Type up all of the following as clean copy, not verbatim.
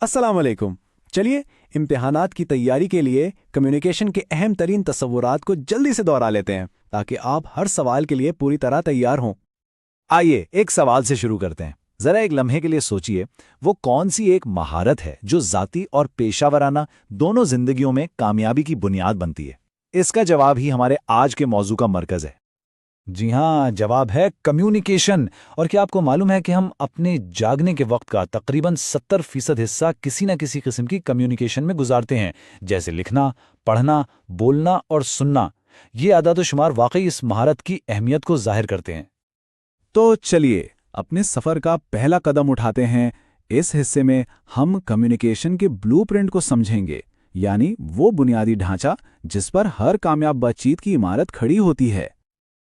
अस्सलाम वालेकुम। चलिए इम्तिहानात की तैयारी के लिए कम्युनिकेशन के अहम तरीन तस्वुरात को जल्दी से दोहरा लेते हैं ताकि आप हर सवाल के लिए पूरी तरह तैयार हों। आइए एक सवाल से शुरू करते हैं। जरा एक लम्हे के लिए सोचिए, वो कौन सी एक महारत है जो ज़ाती और पेशावराना दोनों जिंदगियों में कामयाबी की बुनियाद बनती है? इसका जवाब ही हमारे आज के मौजू का मरकज है। जी हाँ, जवाब है कम्युनिकेशन। और क्या आपको मालूम है कि हम अपने जागने के वक्त का तकरीबन 70% हिस्सा किसी न किसी किस्म की कम्युनिकेशन में गुजारते हैं, जैसे लिखना, पढ़ना, बोलना और सुनना। ये आदत व शुमार वाकई इस महारत की अहमियत को जाहिर करते हैं। तो चलिए अपने सफ़र का पहला कदम उठाते हैं। इस हिस्से में हम कम्युनिकेशन के ब्लूप्रिंट को समझेंगे, यानी वो बुनियादी ढांचा जिस पर हर कामयाब बातचीत की इमारत खड़ी होती है।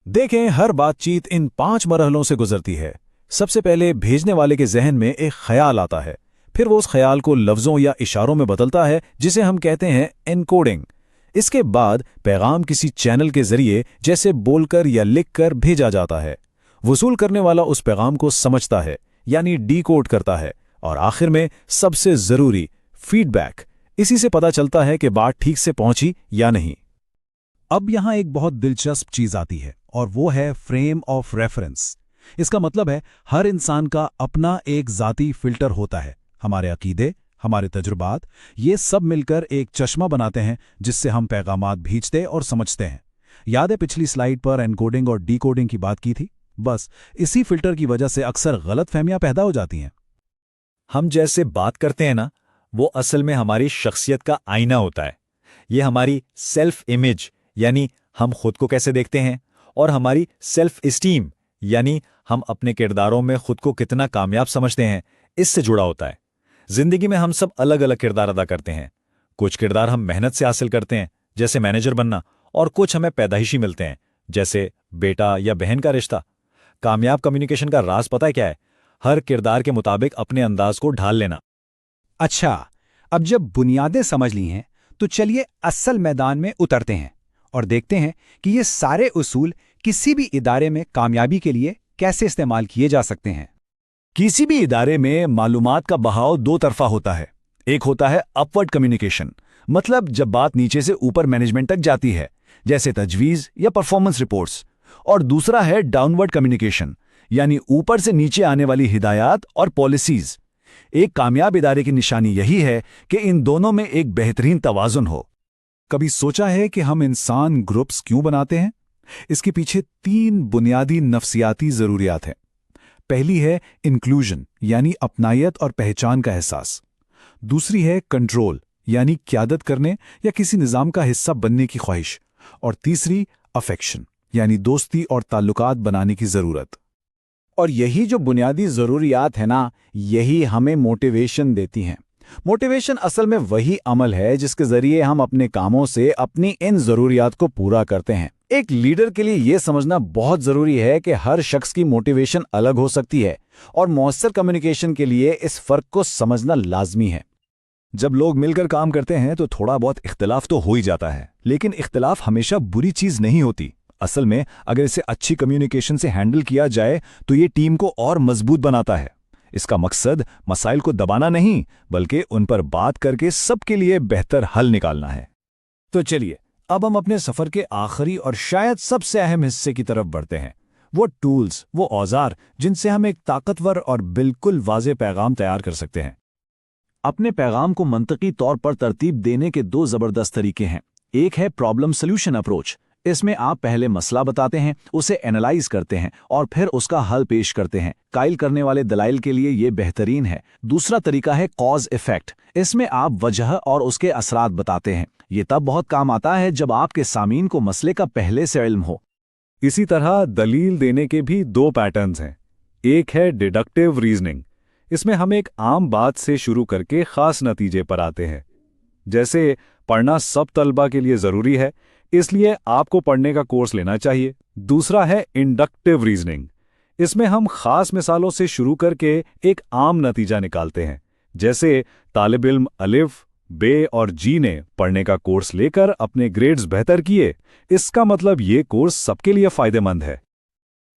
देखें, हर बातचीत इन 5 मरहलों से गुजरती है। सबसे पहले भेजने वाले के जहन में एक ख्याल आता है, फिर वो उस ख्याल को लफ्ज़ों या इशारों में बदलता है, जिसे हम कहते हैं एनकोडिंग। इसके बाद पैगाम किसी चैनल के जरिए, जैसे बोलकर या लिखकर, भेजा जाता है। वसूल करने वाला उस पैगाम को समझता है, यानी डीकोड करता है। और आखिर में सबसे ज़रूरी फीडबैक, इसी से पता चलता है कि बात ठीक से पहुंची या नहीं। अब यहाँ एक बहुत दिलचस्प चीज़ आती है, और वो है फ्रेम ऑफ रेफरेंस। इसका मतलब है हर इंसान का अपना एक ज़ाती फिल्टर होता है। हमारे अकीदे, हमारे तजुर्बात, ये सब मिलकर एक चश्मा बनाते हैं जिससे हम पैगामात भेजते और समझते हैं। याद है पिछली स्लाइड पर एनकोडिंग और डीकोडिंग की बात की थी? बस इसी फिल्टर की वजह से अक्सर गलतफहमियां पैदा हो जाती हैं। हम जैसे बात करते हैं ना, वो असल में हमारी शख्सियत का आईना होता है। ये हमारी सेल्फ इमेज, यानी हम खुद को कैसे देखते हैं, और हमारी सेल्फ इस्टीम, यानी हम अपने किरदारों में खुद को कितना कामयाब समझते हैं, इससे जुड़ा होता है। जिंदगी में हम सब अलग अलग किरदार अदा करते हैं। कुछ किरदार हम मेहनत से हासिल करते हैं, जैसे मैनेजर बनना, और कुछ हमें पैदाइशी मिलते हैं, जैसे बेटा या बहन का रिश्ता। कामयाब कम्युनिकेशन का राज पता है क्या है? हर किरदार के मुताबिक अपने अंदाज को ढाल लेना। अच्छा, अब जब बुनियादें समझ ली हैं, तो चलिए असल मैदान में उतरते हैं और देखते हैं कि ये सारे उसूल किसी भी इदारे में कामयाबी के लिए कैसे इस्तेमाल किए जा सकते हैं। किसी भी इदारे में मालूमात का बहाव 2 तरफा होता है। एक होता है अपवर्ड कम्युनिकेशन, मतलब जब बात नीचे से ऊपर मैनेजमेंट तक जाती है, जैसे तजवीज़ या परफॉर्मेंस रिपोर्ट्स। और दूसरा है डाउनवर्ड कम्युनिकेशन, यानी ऊपर से नीचे आने वाली हिदायत और पॉलिसीज। एक कामयाब इदारे की निशानी यही है कि इन दोनों में एक बेहतरीन तवाज़ुन हो। कभी सोचा है कि हम इंसान ग्रुप्स क्यों बनाते हैं? इसके पीछे 3 बुनियादी नफ्सियाती ज़रूरियात हैं। पहली है इंक्लूजन, यानी अपनायत और पहचान का एहसास। दूसरी है कंट्रोल, यानी क़यादत करने या किसी निज़ाम का हिस्सा बनने की ख्वाहिश। और तीसरी अफेक्शन, यानी दोस्ती और ताल्लुकात बनाने की ज़रूरत। और यही जो बुनियादी ज़रूरियात है ना, यही हमें मोटिवेशन देती हैं। मोटिवेशन असल में वही अमल है जिसके ज़रिए हम अपने कामों से अपनी इन ज़रूरियात को पूरा करते हैं। एक लीडर के लिए यह समझना बहुत ज़रूरी है कि हर शख्स की मोटिवेशन अलग हो सकती है, और मौसर कम्युनिकेशन के लिए इस फ़र्क को समझना लाजमी है। जब लोग मिलकर काम करते हैं तो थोड़ा बहुत इख्तिलाफ तो हो ही जाता है, लेकिन इख्तिलाफ हमेशा बुरी चीज़ नहीं होती। असल में अगर इसे अच्छी कम्युनिकेशन से हैंडल किया जाए तो ये टीम को और मजबूत बनाता है। इसका मकसद मसाइल को दबाना नहीं, बल्कि उन पर बात करके सबके लिए बेहतर हल निकालना है। तो चलिए अब हम अपने सफ़र के आखिरी और शायद सबसे अहम हिस्से की तरफ बढ़ते हैं। वो टूल्स, वो औजार जिनसे हम एक ताकतवर और बिल्कुल वाज़ेह पैगाम तैयार कर सकते हैं। अपने पैगाम को मंतकी तौर पर तरतीब देने के 2 ज़बरदस्त तरीके हैं। एक है प्रॉब्लम सॉल्यूशन अप्रोच। इसमें आप पहले मसला बताते हैं, उसे एनालाइज करते हैं और फिर उसका हल पेश करते हैं। कायल करने वाले दलाइल के लिए ये बेहतरीन है। दूसरा तरीका है कॉज इफेक्ट। इसमें आप वजह और उसके असरात बताते हैं। ये तब बहुत काम आता है जब आपके सामीन को मसले का पहले से इल्म हो। इसी तरह दलील देने के भी 2 पैटर्न्स हैं। एक है डिडक्टिव रीजनिंग। इसमें हम एक आम बात से शुरू करके ख़ास नतीजे पर आते हैं, जैसे पढ़ना सब तलबा के लिए ज़रूरी है, इसलिए आपको पढ़ने का कोर्स लेना चाहिए। दूसरा है इंडक्टिव रीजनिंग। इसमें हम खास मिसालों से शुरू करके एक आम नतीजा निकालते हैं, जैसे तालिब इल्म अलिफ, बे और जी ने पढ़ने का कोर्स लेकर अपने ग्रेड्स बेहतर किए। इसका मतलब ये कोर्स सबके लिए फ़ायदेमंद है।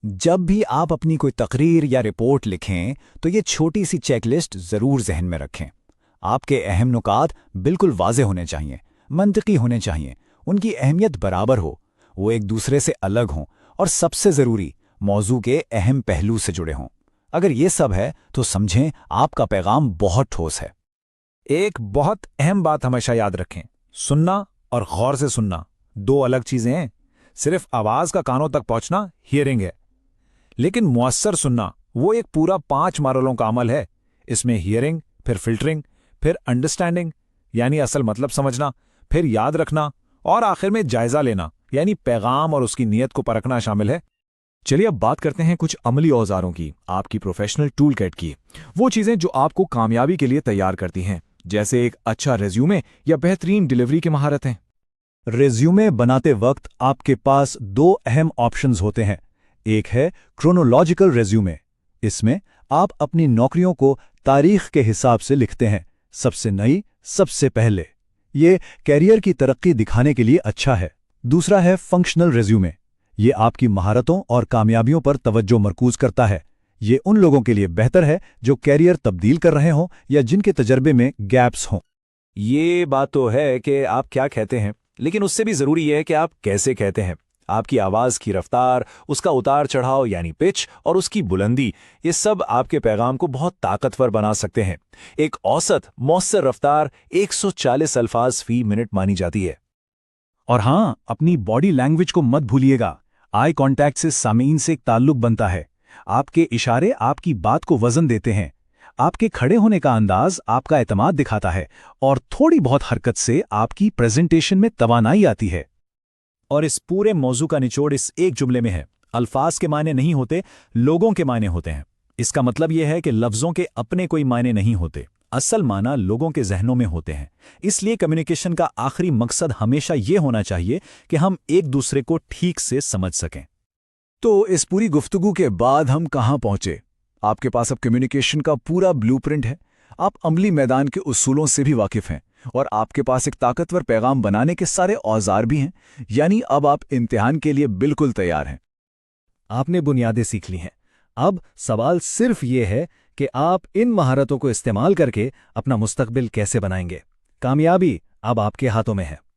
जब भी आप अपनी कोई तकरीर या रिपोर्ट लिखें तो ये छोटी सी चेकलिस्ट ज़रूर जहन में रखें। آپ کے اہم نکات بالکل واضح ہونے چاہیے، منطقی ہونے چاہیے، ان کی اہمیت برابر ہو، وہ ایک دوسرے سے الگ ہوں، اور سب سے ضروری موضوع کے اہم پہلو سے جڑے ہوں۔ اگر یہ سب ہے تو سمجھیں آپ کا پیغام بہت ٹھوس ہے۔ ایک بہت اہم بات ہمیشہ یاد رکھیں، سننا اور غور سے سننا دو الگ چیزیں ہیں۔ صرف آواز کا کانوں تک پہنچنا ہیئرنگ ہے، لیکن مؤثر سننا وہ ایک پورا 5 مرحلوں کا عمل ہے۔ اس میں ہیئرنگ، پھر فلٹرنگ، پھر انڈرسٹینڈنگ یعنی اصل مطلب سمجھنا، پھر یاد رکھنا، اور آخر میں جائزہ لینا یعنی پیغام اور اس کی نیت کو پرکھنا شامل ہے۔ چلیے اب بات کرتے ہیں کچھ عملی اوزاروں کی، آپ کی پروفیشنل ٹول کٹ کی، وہ چیزیں جو آپ کو کامیابی کے لیے تیار کرتی ہیں، جیسے ایک اچھا ریزیومے یا بہترین ڈیلیوری کی مہارتیں۔ ریزیومے بناتے وقت آپ کے پاس 2 اہم آپشنز ہوتے ہیں۔ ایک ہے کرونولوجیکل ریزیومے، اس میں آپ اپنی نوکریوں کو تاریخ کے حساب سے لکھتے ہیں، سب سے نئی، سب سے پہلے۔ یہ کیریئر کی ترقی دکھانے کے لیے اچھا ہے۔ دوسرا ہے فنکشنل ریزیومے، یہ آپ کی مہارتوں اور کامیابیوں پر توجہ مرکوز کرتا ہے۔ یہ ان لوگوں کے لیے بہتر ہے جو کیریئر تبدیل کر رہے ہوں یا جن کے تجربے میں گیپس ہوں۔ یہ بات تو ہے کہ آپ کیا کہتے ہیں، لیکن اس سے بھی ضروری ہے کہ آپ کیسے کہتے ہیں۔ آپ کی آواز کی رفتار، اس کا اتار چڑھاؤ یعنی پچ، اور اس کی بلندی، یہ سب آپ کے پیغام کو بہت طاقتور بنا سکتے ہیں۔ ایک اوسط مؤثر رفتار 140 الفاظ فی منٹ مانی جاتی ہے۔ اور ہاں، اپنی باڈی لینگویج کو مت بھولیے گا۔ آئی کانٹیکٹ سے سامعین سے ایک تعلق بنتا ہے۔ آپ کے اشارے آپ کی بات کو وزن دیتے ہیں۔ آپ کے کھڑے ہونے کا انداز آپ کا اعتماد دکھاتا ہے، اور تھوڑی بہت حرکت سے آپ کی پریزنٹیشن میں توانائی آتی ہے۔ اور اس پورے موضوع کا نچوڑ اس ایک جملے میں ہے، الفاظ کے معنی نہیں ہوتے، لوگوں کے معنی ہوتے ہیں۔ اس کا مطلب یہ ہے کہ لفظوں کے اپنے کوئی معنی نہیں ہوتے، اصل معنی لوگوں کے ذہنوں میں ہوتے ہیں۔ اس لیے کمیونیکیشن کا آخری مقصد ہمیشہ یہ ہونا چاہیے کہ ہم ایک دوسرے کو ٹھیک سے سمجھ سکیں۔ تو اس پوری گفتگو کے بعد ہم کہاں پہنچے؟ آپ کے پاس اب کمیونیکیشن کا پورا بلو پرنٹ ہے، آپ عملی میدان کے اصولوں سے بھی واقف ہیں، اور آپ کے پاس ایک طاقتور پیغام بنانے کے سارے اوزار بھی ہیں، یعنی اب آپ امتحان کے لیے بالکل تیار ہیں۔ آپ نے بنیادیں سیکھ لی ہیں، اب سوال صرف یہ ہے کہ آپ ان مہارتوں کو استعمال کر کے اپنا مستقبل کیسے بنائیں گے۔ کامیابی اب آپ کے ہاتھوں میں ہے۔